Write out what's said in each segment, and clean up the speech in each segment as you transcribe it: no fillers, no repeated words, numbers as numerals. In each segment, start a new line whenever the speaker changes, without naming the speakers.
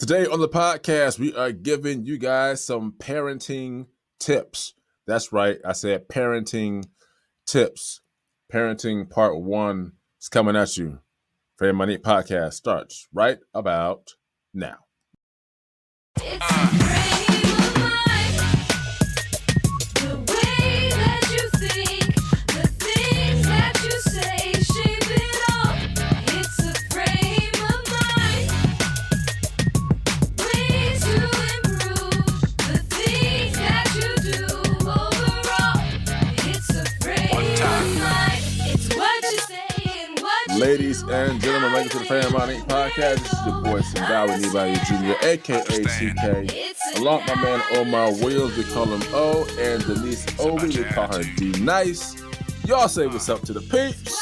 Today on the podcast, we are giving you guys some parenting tips. That's right. I said parenting tips. Parenting part 1 is coming at you. Family Money Podcast starts right about now. Ladies and gentlemen, welcome to the Family Money Podcast. This is your boy, Singawi Nibali Jr., a.k.a. CK. Along with my man, Omar Williams, we call him O, and Denise Obi, we call her D-Nice. Y'all say what's up to the peeps.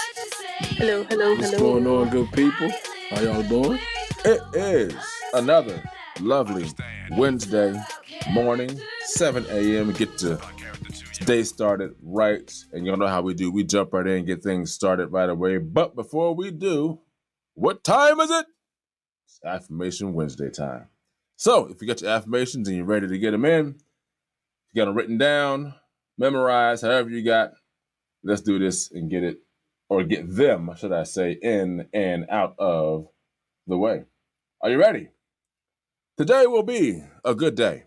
Hello.
What's going on, good people? How y'all doing?
It is another lovely Wednesday morning, 7 a.m. We get the day started right, and y'all know how we do. We jump right in and get things started right away. But before we do, what time is it? It's Affirmation Wednesday time. So if you got your affirmations and you're ready to get them in, you got them written down, memorized, however you got, let's do this and get it, or get them, should I say, in and out of the way. Are you ready? Today will be a good day.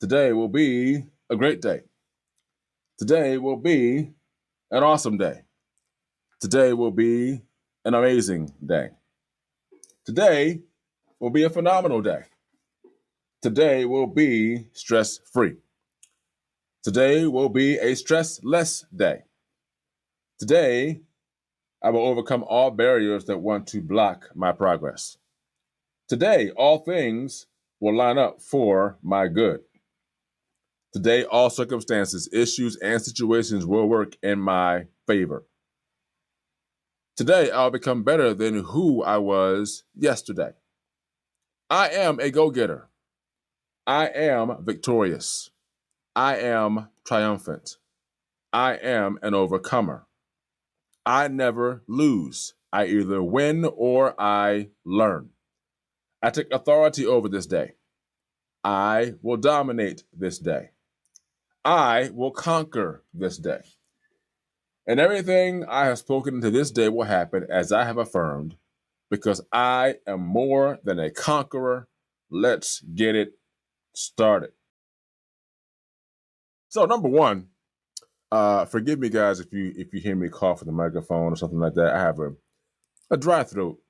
Today will be a great day. Today will be an awesome day. Today will be an amazing day. Today will be a phenomenal day. Today will be stress-free. Today will be a stress-less day. Today, I will overcome all barriers that want to block my progress. Today, all things will line up for my good. Today, all circumstances, issues, and situations will work in my favor. Today, I'll become better than who I was yesterday. I am a go-getter. I am victorious. I am triumphant. I am an overcomer. I never lose. I either win or I learn. I take authority over this day. I will dominate this day. I will conquer this day. And everything I have spoken into this day will happen as I have affirmed, because I am more than a conqueror. Let's get it started. So number one, forgive me guys if you hear me cough in the microphone or something like that. I have a dry throat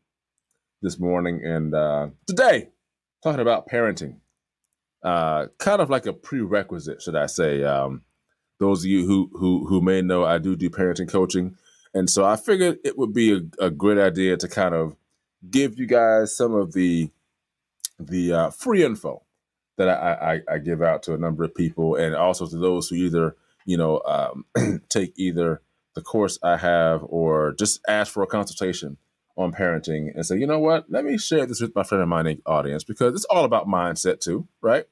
this morning, and today talking about parenting. Kind of like a prerequisite, should I say. Those of you who may know, I do parenting coaching. And so I figured it would be a great idea to kind of give you guys some of the free info that I give out to a number of people, and also to those who either, take either the course I have or just ask for a consultation on parenting and say, you know what, let me share this with my friend and my audience, because it's all about mindset too, right?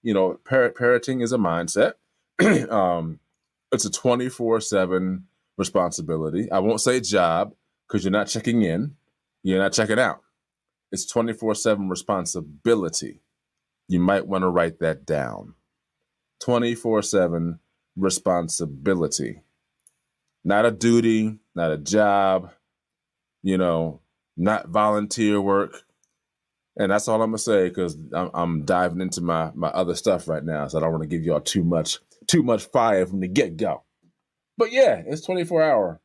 Parenting is a mindset. It's a 24/7 responsibility. I won't say job, because you're not checking in, you're not checking out. It's 24/7 responsibility. You might want to write that down. 24/7 responsibility. Not a duty, not a job, not volunteer work. And that's all I'm going to say, because I'm diving into my other stuff right now, so I don't want to give y'all too much fire from the get-go. But yeah, it's 24/7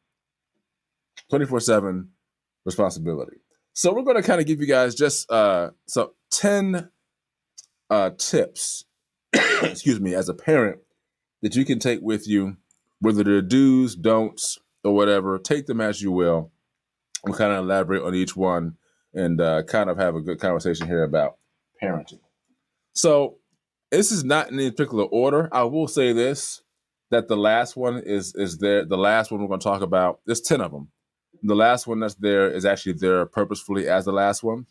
responsibility. So we're going to kind of give you guys just 10 tips, excuse me, as a parent that you can take with you, whether they're do's, don'ts, or whatever. Take them as you will. We'll kind of elaborate on each one and kind of have a good conversation here about parenting. So this is not in any particular order. I will say this, that the last one is there. The last one we're going to talk about, there's 10 of them. The last one that's there is actually there purposefully as the last one.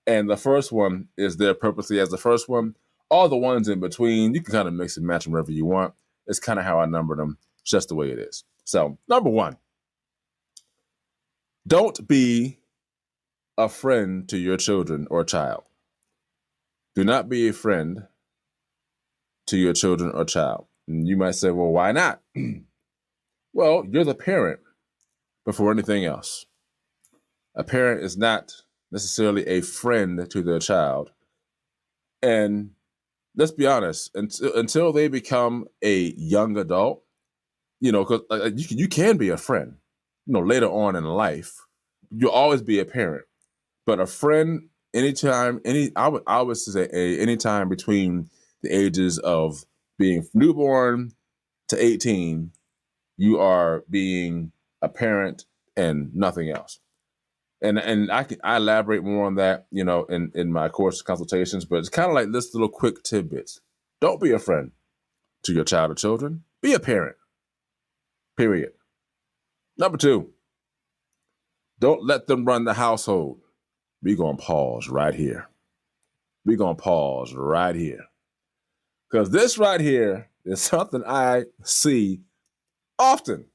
And the first one is there purposely as the first one. All the ones in between, you can kind of mix and match them wherever you want. It's kind of how I number them. It's just the way it is. So number one, don't be a friend to your children or child. Do not be a friend to your children or child. And you might say, well, why not? Well, you're the parent before anything else. A parent is not necessarily a friend to their child. And let's be honest, until they become a young adult, because you can be a friend, later on in life. You'll always be a parent. But a friend, anytime, I would say anytime between the ages of being newborn to 18, you are being a parent and nothing else. And I elaborate more on that, in my course consultations, but it's kind of like this little quick tidbits. Don't be a friend to your child or children. Be a parent. Period. Number 2, don't let them run the household. We're going to pause right here. Because this right here is something I see often.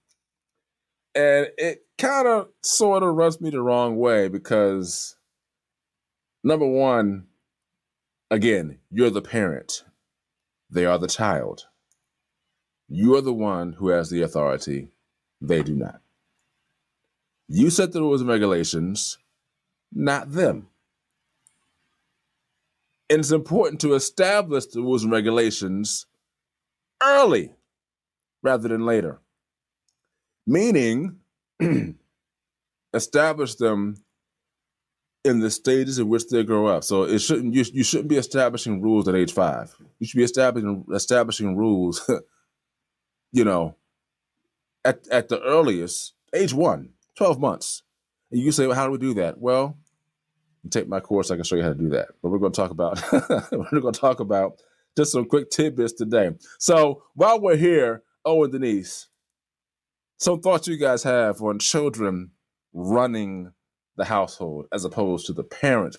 And it kind of sort of rubs me the wrong way because, number 1, again, you're the parent. They are the child. You are the one who has the authority. They do not. You set the rules and regulations, not them. And it's important to establish the rules and regulations early rather than later. Meaning, establish them in the stages in which they grow up. So you shouldn't be establishing rules at age 5. You should be establishing rules, at the earliest, age 1, 12 months. And you say, well, how do we do that? Well, you take my course, I can show you how to do that. But we're going to talk about just some quick tidbits today. So while we're here, and Denise, some thoughts you guys have on children running the household as opposed to the parent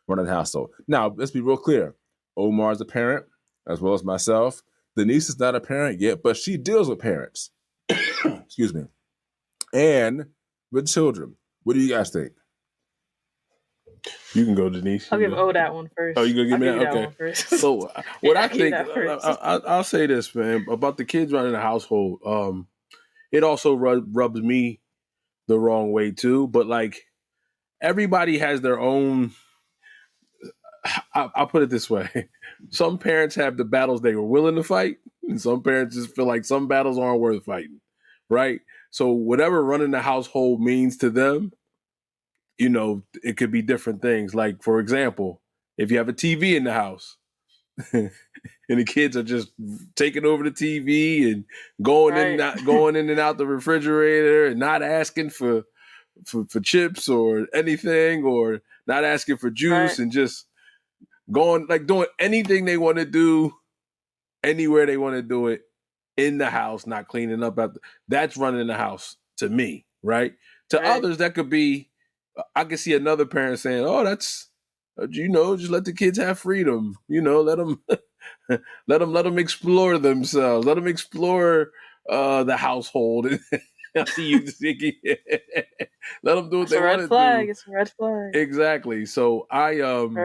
running the household. Now, let's be real clear. Omar's a parent, as well as myself. Denise is not a parent yet, but she deals with parents. Excuse me. And with children. What do you guys think?
You can go, Denise.
I'll give O that one first.
Oh, you gonna give me that? Okay.
That one first.
So, what I think, I'll say this, man, about the kids running the household. It also rubs me the wrong way too. But like, everybody has their own. I'll put it this way: some parents have the battles they were willing to fight, and some parents just feel like some battles aren't worth fighting, right? So, whatever running the household means to them, it could be different things. Like, for example, if you have a TV in the house and the kids are just taking over the TV and going in and out the refrigerator and not asking for chips or anything, or not asking for juice, and just going, like, doing anything they want to do, anywhere they want to do it in the house, not cleaning up after. That's running the house to me, right? To others, that could be, I can see another parent saying, "Oh, that's, just let the kids have freedom. Let them, let them explore themselves. Let them explore the household." I see you thinking, let them do what they want to do.
It's a red flag.
Exactly. So I'm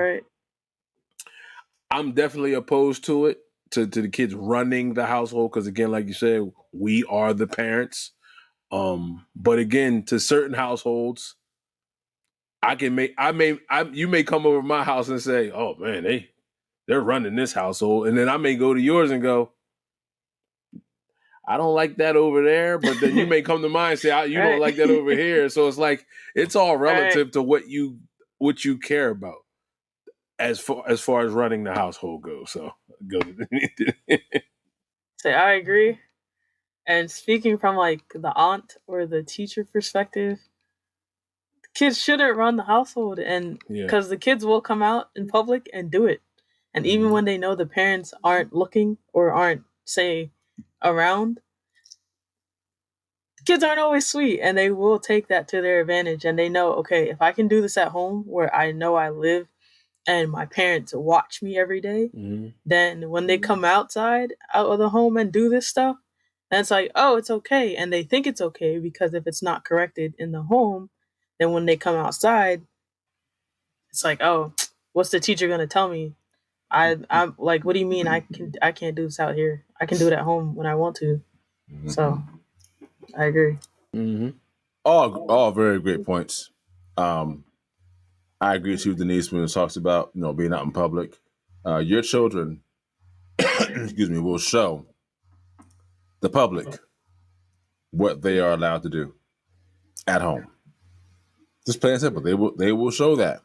definitely opposed to it, to the kids running the household, because again, like you said, we are the parents. But again, to certain households, you may come over my house and say, "Oh man, they're running this household," and then I may go to yours and go, "I don't like that over there," but then you may come to mine and say, "You don't like that over here." So it's like, it's all relative to what you care about as far as running the household goes. So go.
Say, I agree. And speaking from like the aunt or the teacher perspective, kids shouldn't run the household, and because the kids will come out in public and do it, and even when they know the parents aren't looking or aren't, say, around, kids aren't always sweet, and they will take that to their advantage. And they know, okay, if I can do this at home where I know I live and my parents watch me every day, then when they come out of the home and do this stuff, then it's like, oh, it's okay. And they think it's okay because if it's not corrected in the home, then when they come outside, it's like, oh, what's the teacher going to tell me? I'm like, what do you mean I can't do this out here? I can do it at home when I want to. So I agree.
Mm-hmm.
All very great points. Um, I agree with you, Denise, when it talks about being out in public. Your children, excuse me, will show the public what they are allowed to do at home. Just plain and simple. They will show that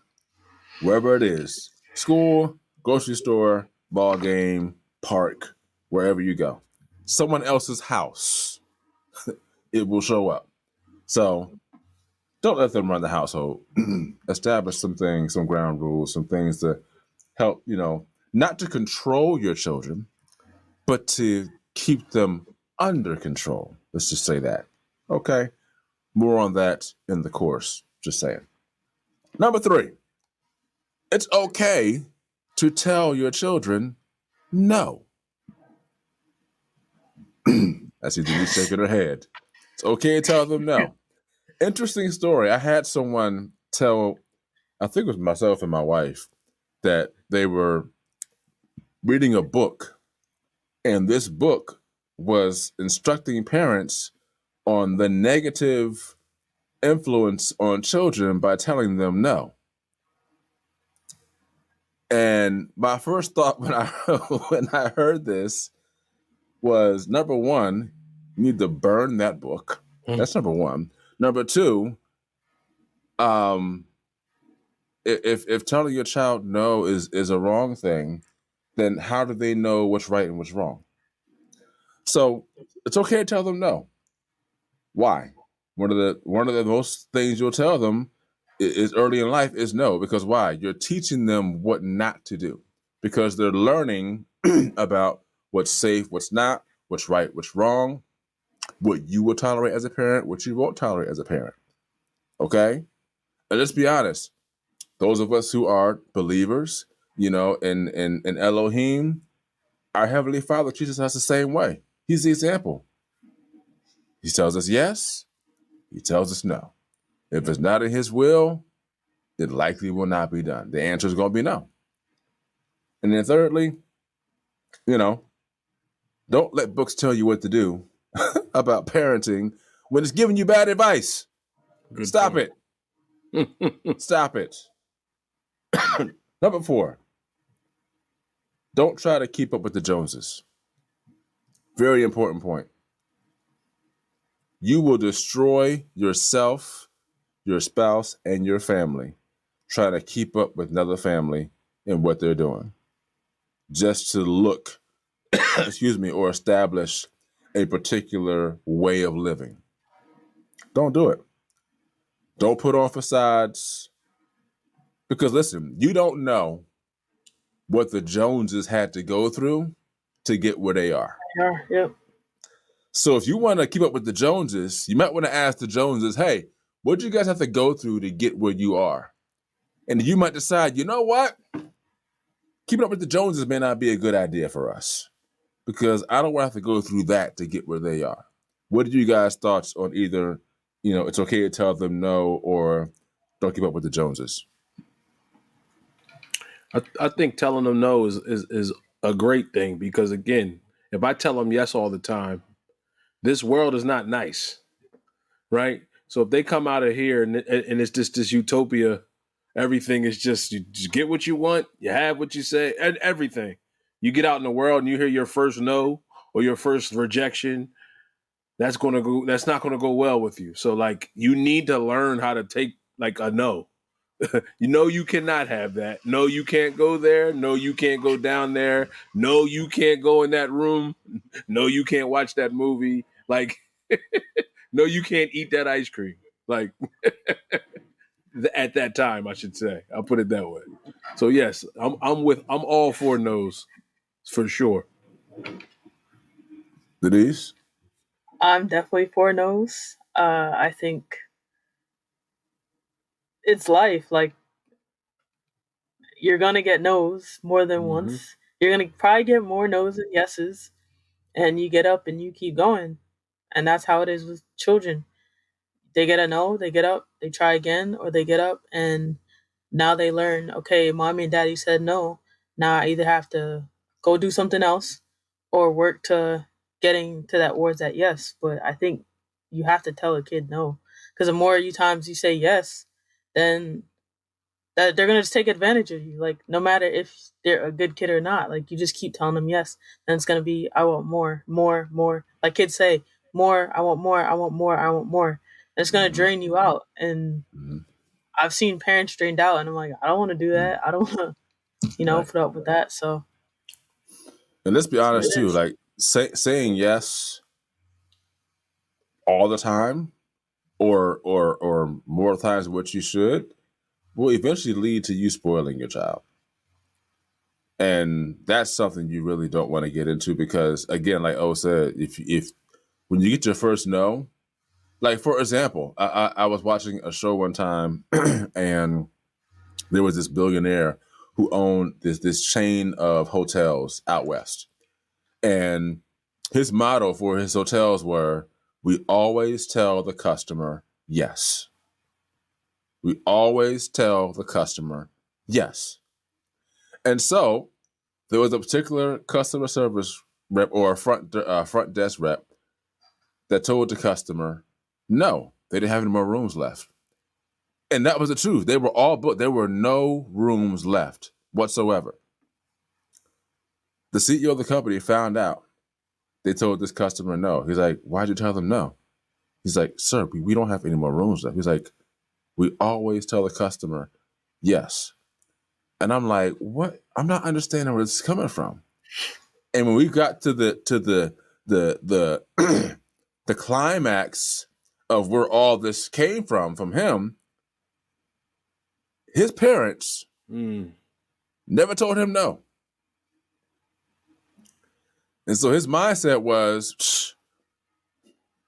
wherever it is, school, grocery store, ball game, park, wherever you go, someone else's house, it will show up. So don't let them run the household. Establish some things, some ground rules, some things to help, not to control your children, but to keep them under control. Let's just say that. Okay. More on that in the course. Just saying. Number 3, it's okay to tell your children no. I see Denise shaking her head. It's okay to tell them no. Interesting story. I had someone tell, I think it was myself and my wife, that they were reading a book, and this book was instructing parents on the negative influence on children by telling them no. And my first thought when I when I heard this was, number one, you need to burn that book. That's number one. Number two, if telling your child no is a wrong thing, then how do they know what's right and what's wrong? So it's okay to tell them no. Why? One of the most things you'll tell them is early in life is no, because why? You're teaching them what not to do, because they're learning about what's safe, what's not, what's right, what's wrong, what you will tolerate as a parent, what you won't tolerate as a parent. Okay? And let's be honest, those of us who are believers, in Elohim, our Heavenly Father teaches us the same way. He's the example. He tells us yes, he tells us no. If it's not in his will, it likely will not be done. The answer is going to be no. And then thirdly, don't let books tell you what to do about parenting when it's giving you bad advice.
Good
Stop
point.
it. Stop it. Number 4, don't try to keep up with the Joneses. Very important point. You will destroy yourself, your spouse, and your family trying to keep up with another family and what they're doing, just to look, excuse me, or establish a particular way of living. Don't do it. Don't put on facades. Because listen, you don't know what the Joneses had to go through to get where they are.
Yeah, yep.
So if you want to keep up with the Joneses, you might want to ask the Joneses, hey, what did you guys have to go through to get where you are? And you might decide, you know what? Keeping up with the Joneses may not be a good idea for us, because I don't want to have to go through that to get where they are. What are you guys' thoughts on either, it's okay to tell them no, or don't keep up with the Joneses?
I think telling them no is a great thing, because again, if I tell them yes all the time, this world is not nice, right? So if they come out of here and it's just this utopia, everything is just, you just get what you want, you have what you say, and everything. You get out in the world and you hear your first no or your first rejection, that's not gonna go well with you. So like, you need to learn how to take like a no. You cannot have that. No, you can't go there. No, you can't go down there. No, you can't go in that room. No, you can't watch that movie. Like, no, you can't eat that ice cream. Like, at that time, I should say. I'll put it that way. So yes, I'm all for no's for sure.
Denise?
I'm definitely for no's. I think it's life. Like, you're gonna get no's more than once. You're gonna probably get more no's than yeses, and you get up and you keep going. And that's how it is with children. They get a no, they get up, they try again, or they get up and now they learn, okay, mommy and daddy said no. Now I either have to go do something else or work to getting to that towards that yes. But I think you have to tell a kid no, because the more you times you say yes, then that they're gonna just take advantage of you. Like no matter if they're a good kid or not, like you just keep telling them yes, then it's gonna be I want more, more, more. Like kids say, more, I want more, I want more, I want more. And it's gonna drain you out. And I've seen parents drained out, and I'm like, I don't want to do that. I don't want to,
Right.
put up with that. So
And let's be
that's what it
honest too,
is.
like saying yes all the time or more times than what you should will eventually lead to you spoiling your child. And that's something you really don't want to get into because again, like O said, if when you get your first no, like for example, I was watching a show one time and there was this billionaire who owned this chain of hotels out west. And his motto for his hotels were, we always tell the customer yes. We always tell the customer yes. And so there was a particular customer service rep or a front desk rep that told the customer, no, they didn't have any more rooms left. And that was the truth. They were all booked. There were no rooms left whatsoever. The CEO of the company found out. They told this customer no. He's like, why'd you tell them no? He's like, sir, we don't have any more rooms left. He's like, we always tell the customer yes. And I'm like, what? I'm not understanding where this is coming from. And when we got to the the climax of where all this came from him, his parents never told him no. And so his mindset was,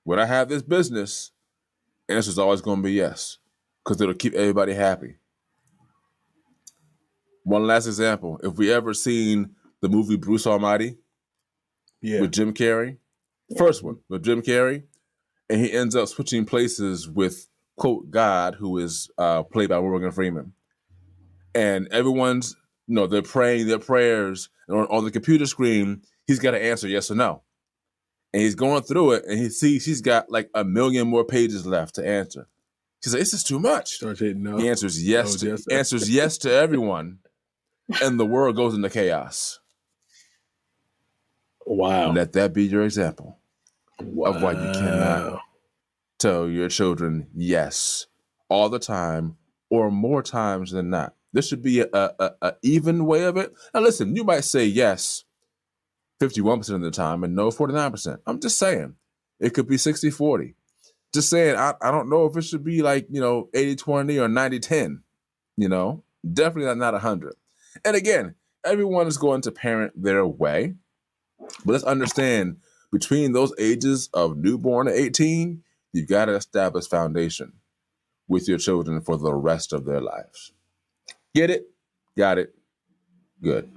when I have this business, answer's always going to be yes, because it'll keep everybody happy. One last example. If we ever seen the movie Bruce Almighty with Jim Carrey, first one with Jim Carrey, and he ends up switching places with, quote, God, who is played by Morgan Freeman. And everyone's, they're praying their prayers, and on the computer screen, he's got to answer yes or no. And he's going through it, and he sees he's got like 1 million more pages left to answer. He's like, this is too much.
No.
He answers yes. Answers yes to everyone, and the world goes into chaos.
Wow.
Let that be your example of why you cannot tell your children yes all the time or more times than not. There should be a even way of it. Now, listen, you might say yes 51% of the time and no 49%. I'm just saying. It could be 60-40. Just saying, I don't know if it should be like, 80-20 or 90-10. Definitely not 100. And again, everyone is going to parent their way. But let's understand, between those ages of newborn to 18, you've got to establish foundation with your children for the rest of their lives. Get it? Got it? Good.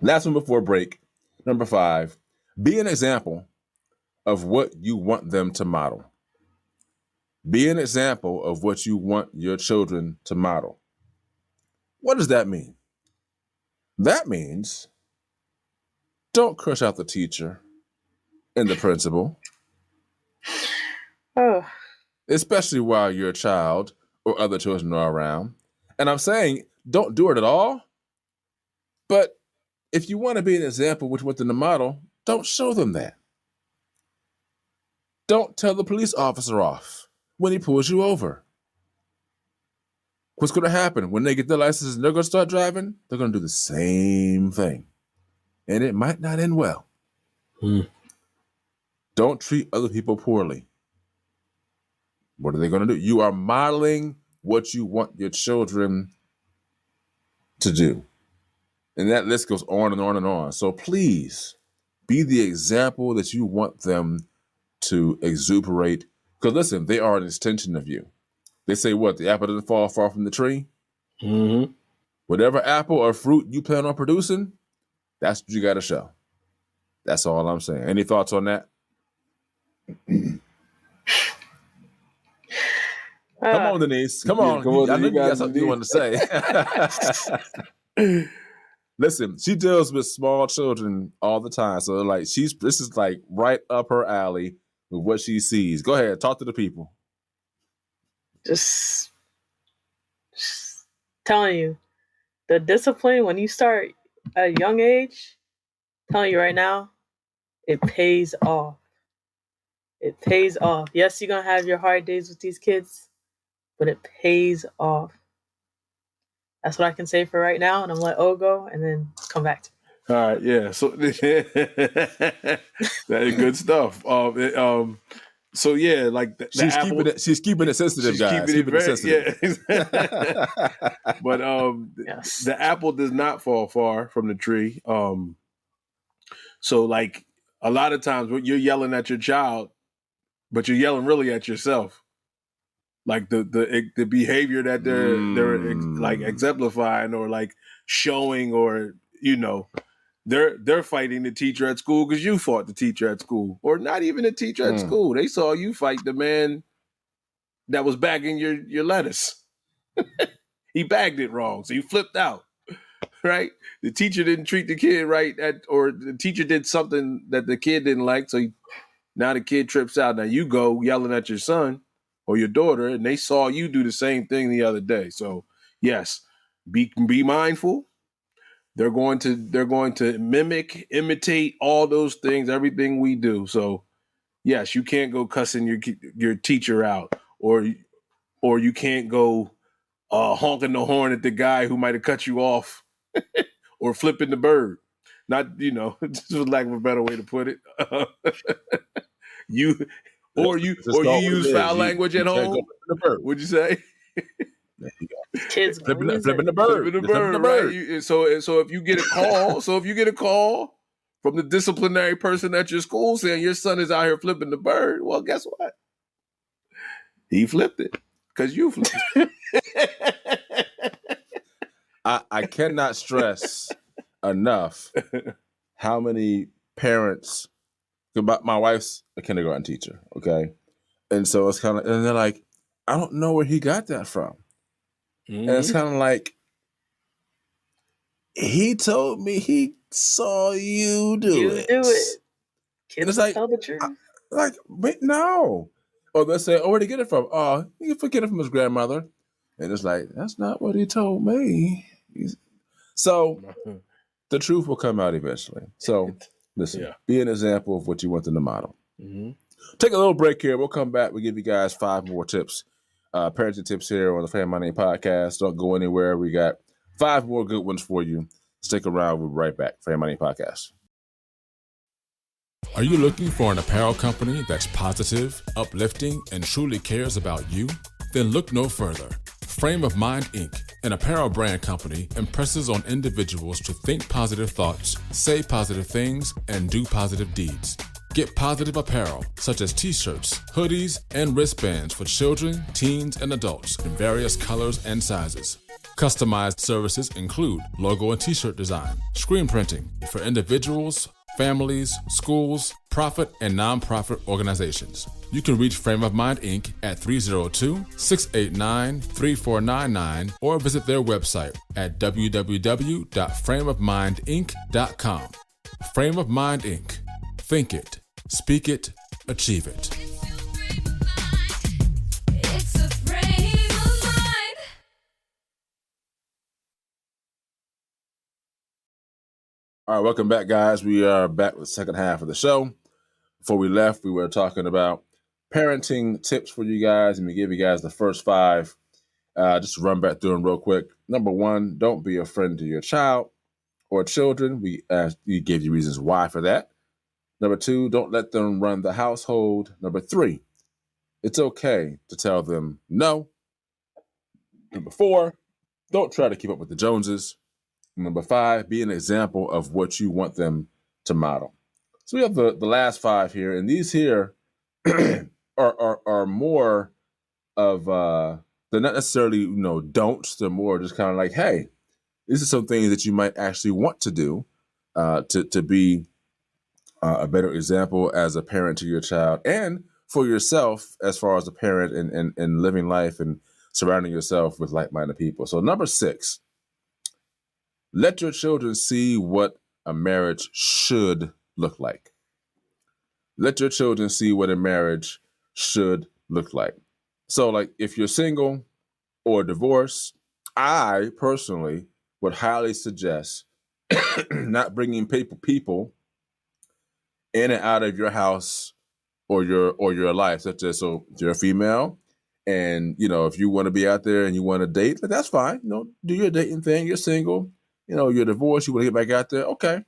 Last one before break. Number 5, be an example of what you want them to model. Be an example of what you want your children to model. What does that mean? That means don't crush out the teacher and the principal.
Oh.
Especially while your child or other children are around. And I'm saying don't do it at all. But if you want to be an example which want them to model, don't show them that. Don't tell the police officer off when he pulls you over. What's going to happen? When they get their license and they're going to start driving, they're going to do the same thing. And it might not end well. Don't treat other people poorly. What are they going to do? You are modeling what you want your children to do. And that list goes on and on and on. So please be the example that you want them to exuberate. Because listen, they are an extension of you. They say what? The apple doesn't fall far from the tree?
Mm-hmm.
Whatever apple or fruit you plan on producing, that's what you got to show. That's all I'm saying. Any thoughts on that? Come on, Denise. Come
Yeah,
on.
come on,
I know
you
you
got
got something you want to say. Listen, she deals with small children all the time. So like this is like right up her alley with what she sees. Go ahead, talk to the people.
Just telling you, the discipline when you start at a young age, telling you right now, it pays off. It pays off. Yes, you're gonna have your hard days with these kids, but it pays off. That's what I can say for right now, and I'm gonna let O go and then come back to me.
All right, yeah. So that is good stuff. So yeah, like the apple.
She's keeping it sensitive,
She's
guys.
keeping it very
sensitive.
Yeah. But
Yes.
the apple does not fall far from the tree. So like a lot of times when you're yelling at your child, but you're yelling really at yourself. Like the behavior that they're like exemplifying or like showing, or they're fighting the teacher at school because you fought the teacher at school, or not even the teacher at school. They saw you fight the man that was bagging your lettuce. He bagged it wrong, so you flipped out. Right? The teacher didn't treat the kid right, or the teacher did something that the kid didn't like, so now the kid trips out. Now you go yelling at your son or your daughter, and they saw you do the same thing the other day. So yes, be mindful. They're going to mimic, imitate all those things, everything we do. So yes, you can't go cussing your teacher out, or you can't go honking the horn at the guy who might have cut you off, or flipping the bird. Not, just for lack of a better way to put it. You use foul language at home. What'd you say?
Kids
flipping the
Flipping the bird, right? So if you get a call from the disciplinary person at your school saying your son is out here flipping the bird, well, guess what? He flipped it because you flipped it.
I cannot stress enough how many parents. My wife's a kindergarten teacher, okay, and so it's kind of, and they're like, I don't know where he got that from, and it's kind of like, he told me he saw you do it.
Kids will tell the truth.
Wait, no. Or they'll say, where'd he get it from? Oh, he can get it from his grandmother. And it's like, that's not what he told me. So the truth will come out eventually. So listen, be an example of what you want them to model. Mm-hmm. Take a little break here. We'll come back. We'll give you guys 5 more tips, parenting tips here on the Family Money Podcast. Don't go anywhere. We got 5 more good ones for you. Stick around. We'll be right back. Family Money Podcast. Are you looking for an apparel company that's positive, uplifting, and truly cares about you? Then look no further. Frame of Mind, Inc., an apparel brand company, impresses on individuals to think positive thoughts, say positive things, and do positive deeds. Get positive apparel, such as t-shirts, hoodies, and wristbands for children, teens, and adults in various colors and sizes. Customized services include logo and t-shirt design, screen printing for individuals, families, schools, profit, and nonprofit organizations. You can reach Frame of Mind, Inc. at 302-689-3499 or visit their website at www.frameofmindinc.com. Frame of Mind, Inc. Think it, speak it, achieve it. All right, welcome back, guys. We are back with the second half of the show. Before we left, we were talking about parenting tips for you guys, and we gave you guys the first 5. Just to run back through them real quick. Number 1, don't be a friend to your child or children. We gave you reasons why for that. Number 2, don't let them run the household. Number 3, it's okay to tell them no. Number 4, don't try to keep up with the Joneses. Number 5, be an example of what you want them to model. So we have the last 5 here, and these here are more of they're not necessarily don'ts. They're more just kind of like, hey, these are some things that you might actually want to do to be a better example as a parent to your child, and for yourself as far as a parent and living life and surrounding yourself with like-minded people. So number 6, let your children see what a marriage should look like. Let your children see what a marriage should look like. So like if you're single or divorced, I personally would highly suggest not bringing people in and out of your house or your life, such as, so if you're a female and if you want to be out there and you want to date, that's fine. Do your dating thing. You're single, you're divorced, you want to get back out there, okay.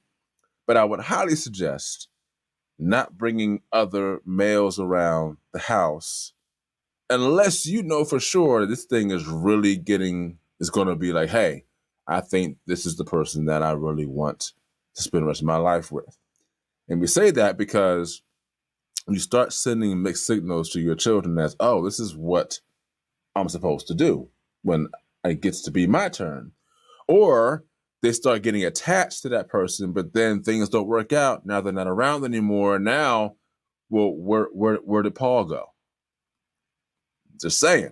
But I would highly suggest not bringing other males around the house unless you know for sure this thing is really is going to be like, hey, I think this is the person that I really want to spend the rest of my life with. And we say that because you start sending mixed signals to your children as, oh, this is what I'm supposed to do when it gets to be my turn. Or they start getting attached to that person, but then things don't work out. Now they're not around anymore. Now, well, where did Paul go? Just saying.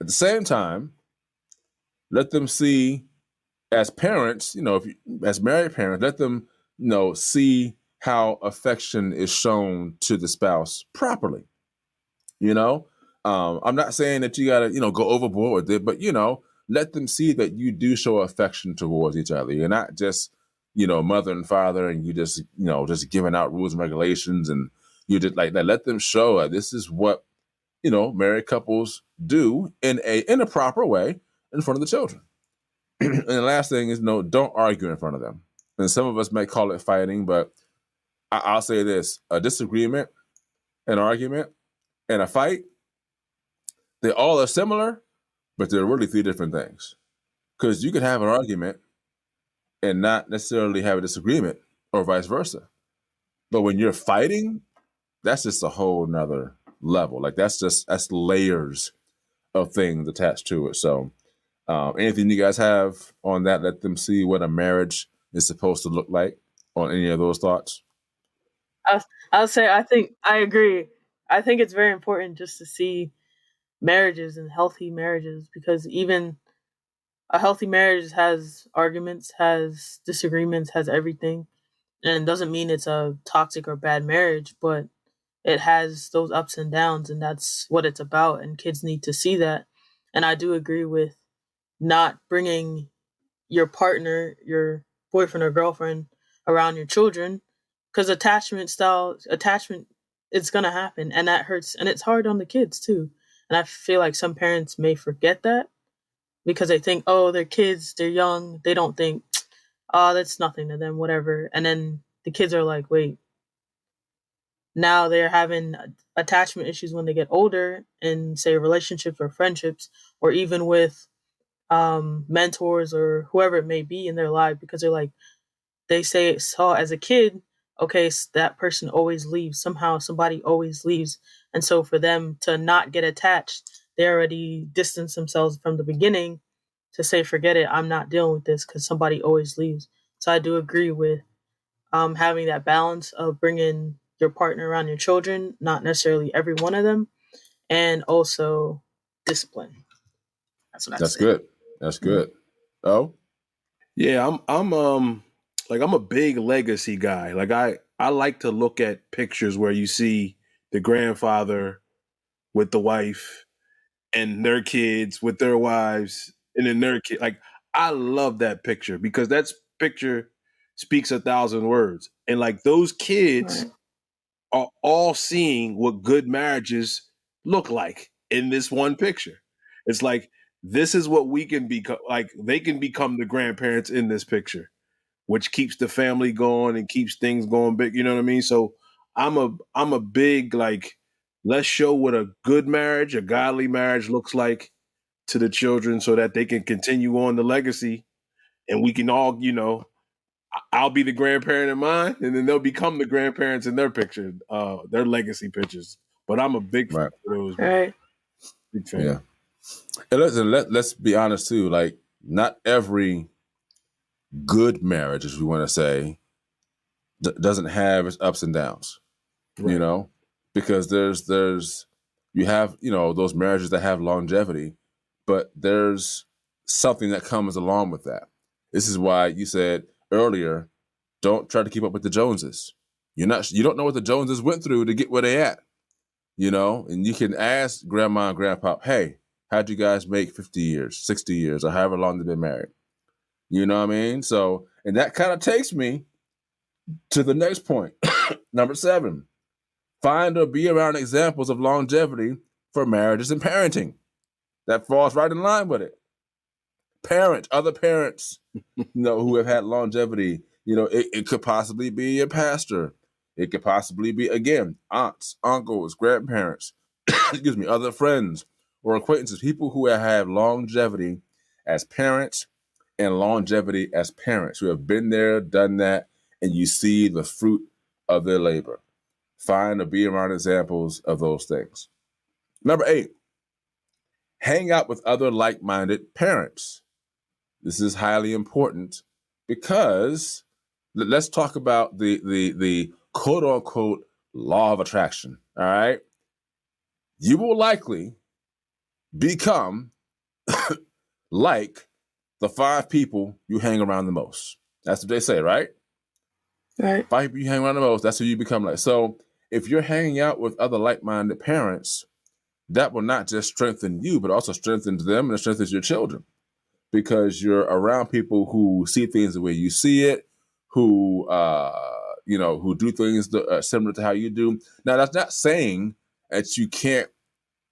At the same time, let them see as parents, as married parents, let them, see how affection is shown to the spouse properly. I'm not saying that you got to, go overboard with it, but, let them see that you do show affection towards each other. You're not just, mother and father and you just, just giving out rules and regulations, and you just like that. Let them show this is what, married couples do in a proper way in front of the children. And the last thing is, don't argue in front of them. And some of us may call it fighting, but I'll say this: a disagreement, an argument, and a fight, they all are similar, but they're really 3 different things. Because you could have an argument and not necessarily have a disagreement, or vice versa. But when you're fighting, that's just a whole nother level. Like that's layers of things attached to it. So anything you guys have on that? Let them see what a marriage is supposed to look like. On any of those thoughts?
I'll say I agree. I think it's very important just to see marriages and healthy marriages, because even a healthy marriage has arguments, has disagreements, has everything. And it doesn't mean it's a toxic or bad marriage, but it has those ups and downs, and that's what it's about. And kids need to see that. And I do agree with not bringing your partner, your boyfriend or girlfriend around your children, because attachment, it's going to happen, and that hurts, and it's hard on the kids too. And I feel like some parents may forget that because they think, oh, they're kids, they're young, they don't think, oh, that's nothing to them, whatever. And then the kids are like, wait, now they're having attachment issues when they get older in, say, relationships or friendships, or even with mentors or whoever it may be in their life, because they're like, they saw as a kid, okay, that person always leaves. Somehow somebody always leaves. And so for them to not get attached, they already distance themselves from the beginning to say, forget it, I'm not dealing with this because somebody always leaves. So I do agree with having that balance of bringing your partner around your children, not necessarily every one of them, and also discipline. That's what I say.
Good. That's good. Mm-hmm. Oh,
yeah, I'm a big legacy guy. Like I like to look at pictures where you see the grandfather with the wife and their kids with their wives and then their kid. Like I love that picture because that picture speaks 1,000 words. And like those kids are all seeing what good marriages look like in this one picture. It's like, this is what we can become. Like they can become the grandparents in this picture, which keeps the family going and keeps things going big. You know what I mean? So I'm a big, like, let's show what a good marriage, a godly marriage looks like to the children so that they can continue on the legacy, and we can all, I'll be the grandparent in mine, and then they'll become the grandparents in their picture, their legacy pictures. But I'm a big fan of those.
Right.
Big fan.
Yeah. And let's be honest too. Like, not every good marriage, as we want to say, doesn't have its ups and downs. Right. because there's you have, you know, those marriages that have longevity, but there's something that comes along with that. This is why you said earlier, don't try to keep up with the Joneses. You don't know what the Joneses went through to get where they at, you know. And you can ask grandma and grandpa, hey, how'd you guys make 50 years, 60 years, or however long they've been married? You know what I mean? So, and that kind of takes me to the next point. Number 7, find or be around examples of longevity for marriages and parenting. That falls right in line with it. Other parents, you know, who have had longevity. You know, it could possibly be a pastor. It could possibly be, again, aunts, uncles, grandparents, excuse me, other friends or acquaintances, people who have longevity as parents and longevity as parents, who have been there, done that, and you see the fruit of their labor. Find or be around examples of those things. Number 8, hang out with other like-minded parents. This is highly important because let's talk about the quote unquote law of attraction. All right. You will likely become like the 5 people you hang around the most. That's what they say, right?
Right.
5 people you hang around the most, that's who you become like. So if you're hanging out with other like-minded parents, that will not just strengthen you, but also strengthens them and it strengthens your children. Because you're around people who see things the way you see it, who who do things similar to how you do. Now, that's not saying that you can't,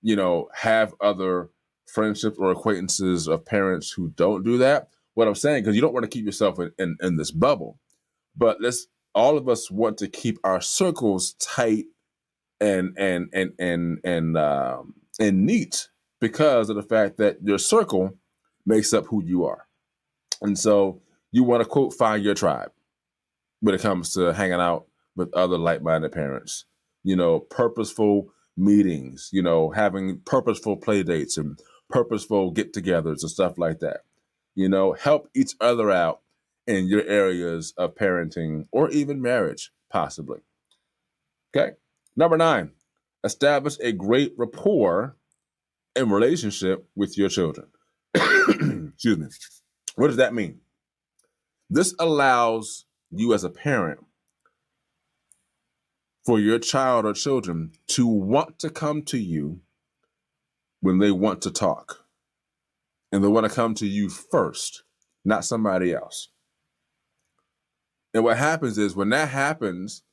you know, have other friendships or acquaintances of parents who don't do that. What I'm saying, because you don't want to keep yourself in this bubble, but all of us want to keep our circles tight and neat because of the fact that your circle makes up who you are. And so you want to, quote, find your tribe when it comes to hanging out with other like-minded parents. You know, purposeful meetings, you know, having purposeful play dates and purposeful get-togethers and stuff like that. You know, help each other out in your areas of parenting or even marriage, possibly. Okay. Number 9, establish a great rapport and relationship with your children. Excuse me. What does that mean? This allows you as a parent for your child or children to want to come to you when they want to talk. And they want to come to you first, not somebody else. And what happens is when that happens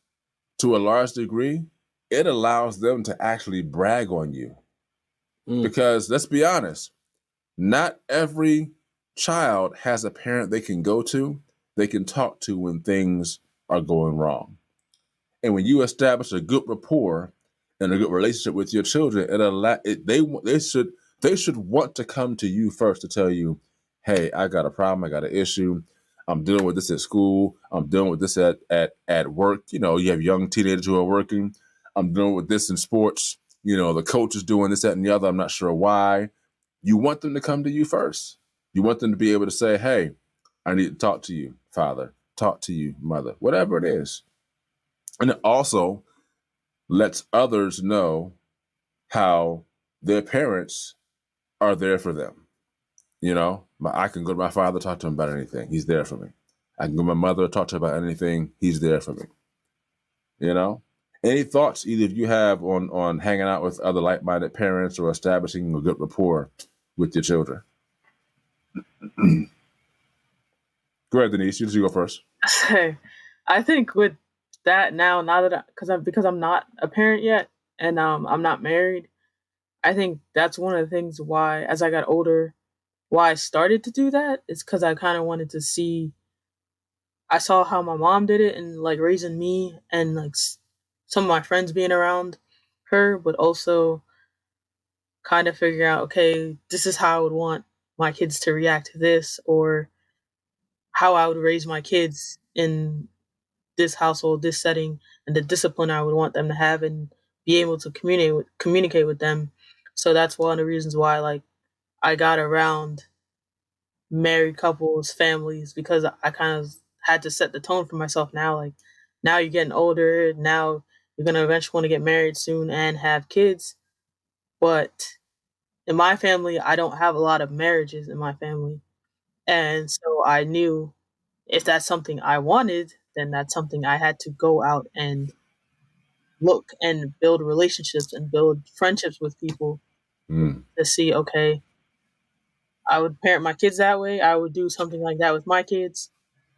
to a large degree, it allows them to actually brag on you. Because let's be honest, not every child has a parent they can go to, they can talk to when things are going wrong. And when you establish a good rapport and a good relationship with your children, they should want to come to you first to tell you, hey, I got a problem, I got an issue, I'm dealing with this at school, I'm dealing with this at work. You know, you have young teenagers who are working, I'm dealing with this in sports, you know, the coach is doing this, that, and the other, I'm not sure why. You want them to come to you first. You want them to be able to say, hey, I need to talk to you, father, talk to you, mother, whatever it is. And it also lets others know how their parents are there for them. You know, I can go to my father, talk to him about anything. He's there for me. I can go to my mother, talk to her about anything. He's there for me. You know? Any thoughts either of you have on hanging out with other like-minded parents or establishing a good rapport with your children? Go ahead, Denise. You go first.
I think with that now that because I'm not a parent yet and I'm not married, I think that's one of the things why as I got older, why I started to do that is because I kind of wanted to see. I saw how my mom did it and like raising me and like some of my friends being around her, but also kind of figure out, okay, this is how I would want my kids to react to this, or how I would raise my kids in this household, this setting, and the discipline I would want them to have and be able to communicate with them. So that's one of the reasons why like I got around married couples, families, because I kind of had to set the tone for myself now. Like now you're getting older, now You're going to eventually want to get married soon and have kids. But in my family, I don't have a lot of marriages in my family. And so I knew if that's something I wanted, then that's something I had to go out and look and build relationships and build friendships with people to see, okay, I would parent my kids that way. I would do something like that with my kids.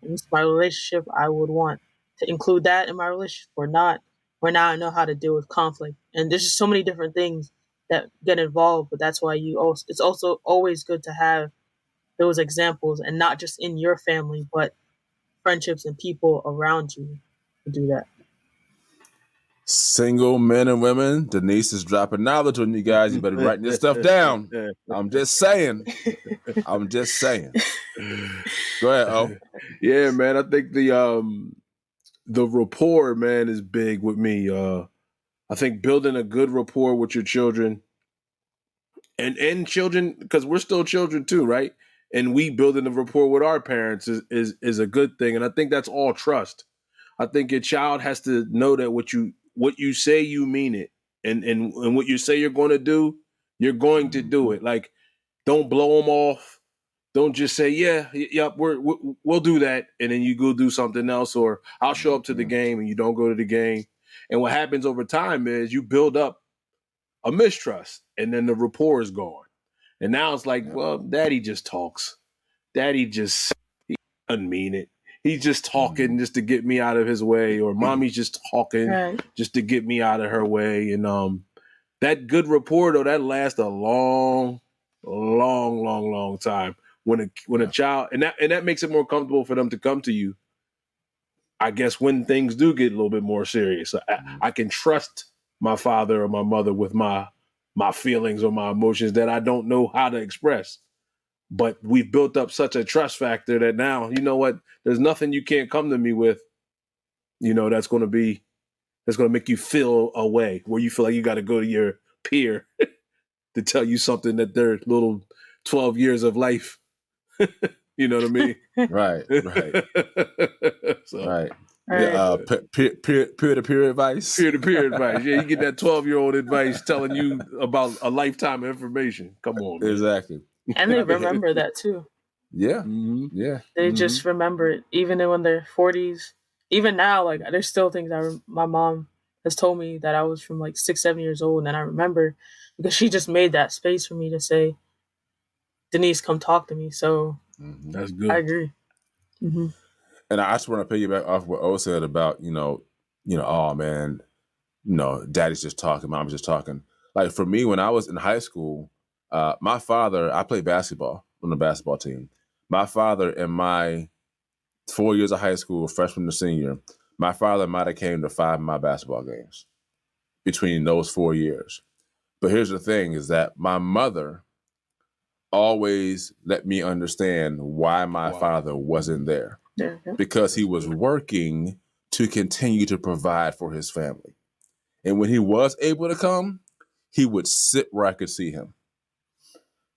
And this is my relationship. I would want to include that in my relationship or not. Or now I know how to deal with conflict. And there's just so many different things that get involved. But that's why it's also always good to have those examples, and not just in your family, but friendships and people around you to do that.
Single men and women, Denise is dropping knowledge on you guys. You better be writing this stuff down. I'm just saying. I'm just saying. Go ahead, O.
Yeah, man. I think the rapport, man, is big with me. I think building a good rapport with your children and children, because we're still children too, right? And we building a rapport with our parents is a good thing. And I think that's all trust. I think your child has to know that what you say, you mean it. And what you say you're going to do, you're going to do it. Like, don't blow them off. Don't just say, yeah, yep, we'll do that. And then you go do something else, or I'll show up to the game and you don't go to the game. And what happens over time is you build up a mistrust, and then the rapport is gone. And now it's like, well, daddy just talks. Daddy just, he doesn't mean it. He's just talking just to get me out of his way, or mommy's just talking just to get me out of her way. And that good rapport, though, that lasts a long time. When a child, and that makes it more comfortable for them to come to you, I guess, when things do get a little bit more serious. I can trust my father or my mother with my feelings or my emotions that I don't know how to express. But we've built up such a trust factor that now, you know what, there's nothing you can't come to me with, that's going to make you feel a way where you feel like you got to go to your peer to tell you something that their little 12 years of life, you know what I mean?
Right.
So,
right. Yeah, peer-to-peer advice.
Peer-to-peer advice. Yeah, you get that 12-year-old advice telling you about a lifetime of information. Come on, man.
Exactly.
And they remember that too.
Yeah.
Mm-hmm.
Yeah.
They just remember it, even when they're 40s. Even now, like, there's still things my mom has told me that I was from like 6-7 years old, and I remember because she just made that space for me to say, Denise, come talk to me. So
that's good.
I agree. Mm-hmm.
And I just want to piggyback off what O said about, oh man, daddy's just talking, mom's just talking. Like, for me, when I was in high school, my father, I played basketball on the basketball team. My father, in my 4 years of high school, freshman to senior, my father might have came to 5 of my basketball games between those 4 years. But here's the thing, is that my mother always let me understand why my father wasn't there.
Yeah.
Because he was working to continue to provide for his family. And when he was able to come, he would sit where I could see him.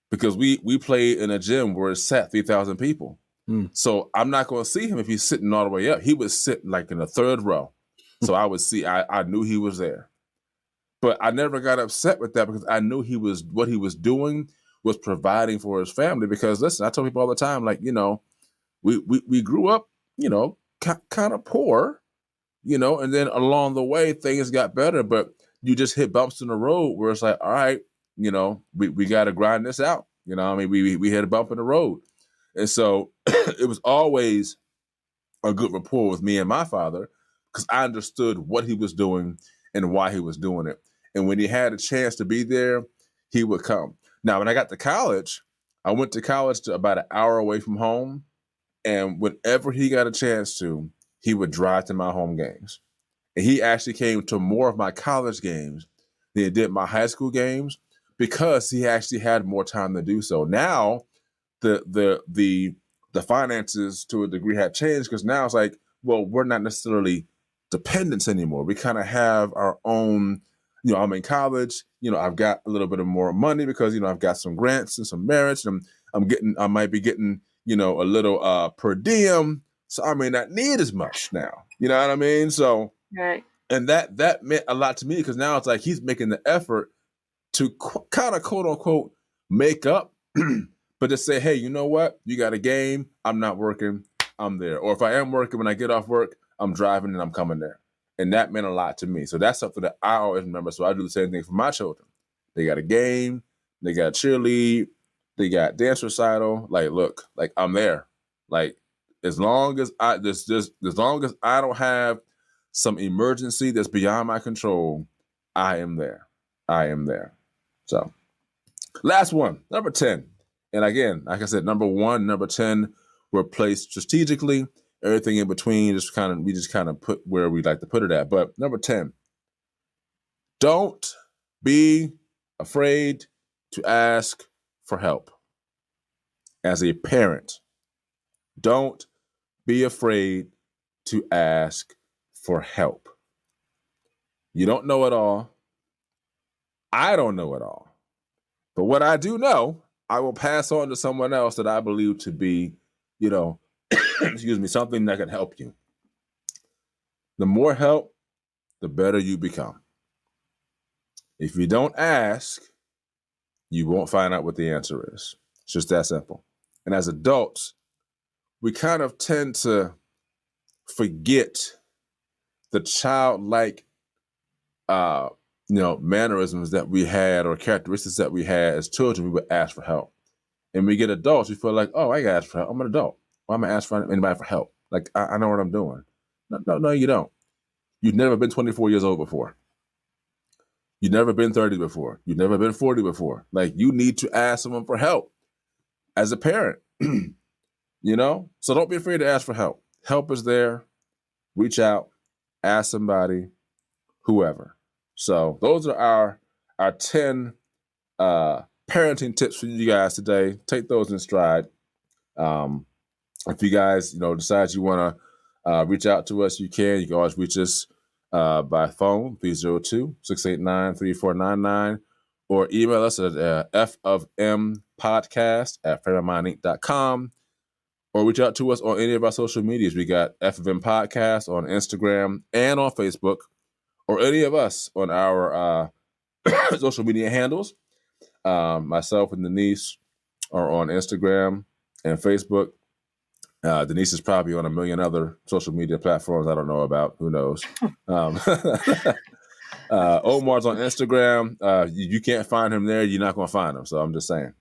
Because we played in a gym where it sat 3,000 people. So I'm not going to see him if he's sitting all the way up. He would sit like in the third row. So I would see, I knew he was there. But I never got upset with that because I knew what he was doing was providing for his family. Because listen, I tell people all the time, like, we grew up, kind of poor, and then along the way things got better, but you just hit bumps in the road where it's like, all right, we got to grind this out. We hit a bump in the road. And so it was always a good rapport with me and my father because I understood what he was doing and why he was doing it. And when he had a chance to be there, he would come. Now, when I got to college, I went to college to about an hour away from home. And whenever he got a chance to, he would drive to my home games. And he actually came to more of my college games than he did my high school games because he actually had more time to do so. Now, the finances to a degree have changed because now it's like, well, we're not necessarily dependents anymore. We kind of have our own, I'm in college, I've got a little bit of more money because, I've got some grants and some merits and I might be getting, a little per diem. So I may not need as much now. You know what I mean? So
right.
And that meant a lot to me because now it's like he's making the effort to kind of quote unquote make up, but just say, hey, you know what? You got a game. I'm not working. I'm there. Or if I am working, when I get off work, I'm driving and I'm coming there. And that meant a lot to me. So that's something that I always remember. So I do the same thing for my children. They got a game. They got cheerlead. They got dance recital. Like, look, like I'm there. Like, as long as I don't have some emergency that's beyond my control, I am there. I am there. So, last one, number 10. And again, like I said, number 1, number 10 were placed strategically. Everything in between, we just kind of put where we like to put it at. But number 10, don't be afraid to ask for help. As a parent, don't be afraid to ask for help. You don't know it all. I don't know it all. But what I do know, I will pass on to someone else that I believe to be, excuse me, something that can help you. The more help, the better you become. If you don't ask, you won't find out what the answer is. It's just that simple. And as adults, we kind of tend to forget the childlike, mannerisms that we had or characteristics that we had as children. We would ask for help. And we get adults, we feel like, oh, I got to ask for help. I'm an adult. Why am I asking for anybody for help? Like, I know what I'm doing. No, you don't. You've never been 24 years old before. You've never been 30 before. You've never been 40 before. Like, you need to ask someone for help as a parent, So don't be afraid to ask for help. Help is there. Reach out, ask somebody, whoever. So those are our 10 parenting tips for you guys today. Take those in stride. If you guys, decide you want to reach out to us, you can. You can always reach us by phone, 302-689-3499, or email us at fofmpodcast@fairmindinc.com, or reach out to us on any of our social medias. We got F of M Podcast on Instagram and on Facebook, or any of us on our social media handles. Myself and Denise are on Instagram and Facebook. Denise is probably on a million other social media platforms I don't know about. Who knows? Omar's on Instagram. You can't find him there. You're not going to find him. So I'm just saying.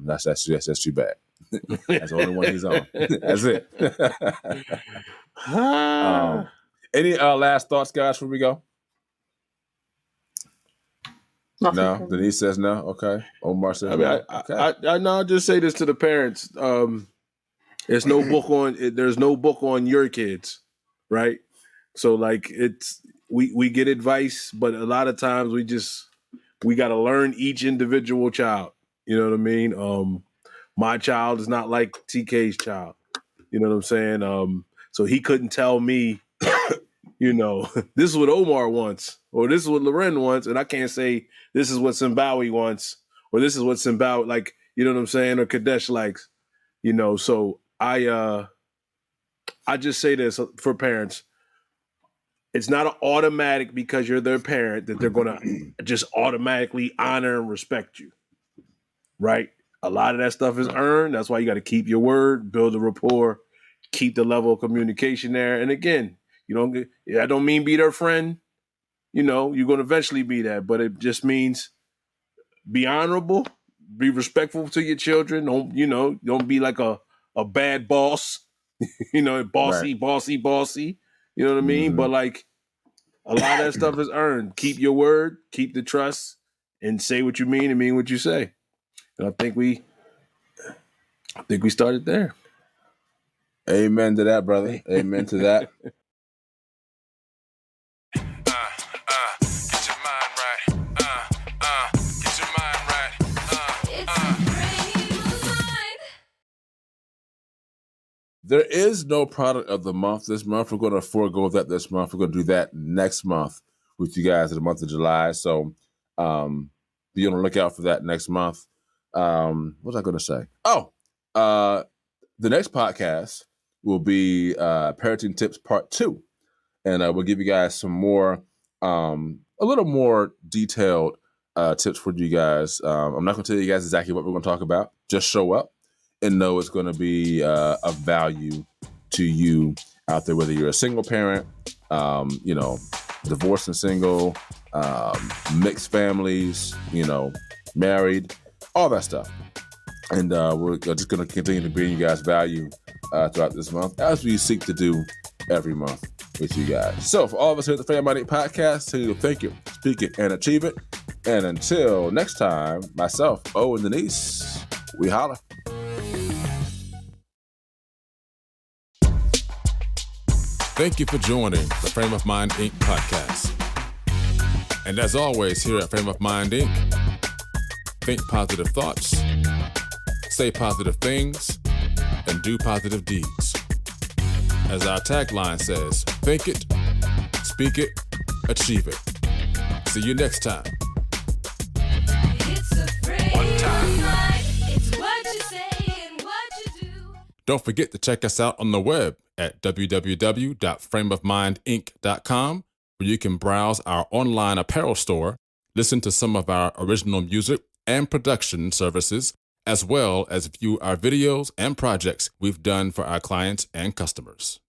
That's too bad. That's the only one he's on. That's it. Any last thoughts, guys, before we go?
Nothing.
No, Denise says no. Okay. Omar says no. Okay.
I'll just say this to the parents. There's no book on your kids, right? So like we get advice, but a lot of times we got to learn each individual child. You know what I mean? My child is not like TK's child. You know what I'm saying? So he couldn't tell me, this is what Omar wants, or this is what Loren wants, and I can't say this is what Simbawi wants, or this is what Simbawi, like, you know what I'm saying, or Kadesh likes, So I just say this for parents: it's not an automatic because you're their parent that they're gonna just automatically honor and respect you, right? A lot of that stuff is earned. That's why you got to keep your word, build a rapport, keep the level of communication there. And again, I don't mean be their friend. You're going to eventually be that, but it just means be honorable, be respectful to your children. Don't be like a bad boss, bossy,
Right.
bossy. You know what I mean?
Mm-hmm.
But like a lot of that stuff is earned. Keep your word, keep the trust, and say what you mean and mean what you say. And I think we started there.
Amen to that, brother. Amen to that. There is no product of the month this month. We're going to forego that this month. We're going to do that next month with you guys in the month of July. So be on the lookout for that next month. What was I going to say? Oh, the next podcast will be Parenting Tips Part 2. and we'll give you guys some more, a little more detailed tips for you guys. I'm not going to tell you guys exactly what we're going to talk about. Just show up and know it's going to be of value to you out there, whether you're a single parent, divorced and single, mixed families, married, all that stuff. And we're just going to continue to bring you guys value throughout this month, as we seek to do every month with you guys. So for all of us here at the Family Mind Inc. podcast, to think it, speak it, and achieve it. And until next time, myself, O, and Denise, we holla.
Thank you for joining the Frame of Mind Inc. podcast. And as always, here at Frame of Mind Inc., think positive thoughts, say positive things, and do positive deeds. As our tagline says, think it, speak it, achieve it. See you next time.
It's a frame of mind. It's what you say and what you do.
Don't forget to check us out on the web at www.frameofmindinc.com, where you can browse our online apparel store, listen to some of our original music and production services, as well as view our videos and projects we've done for our clients and customers.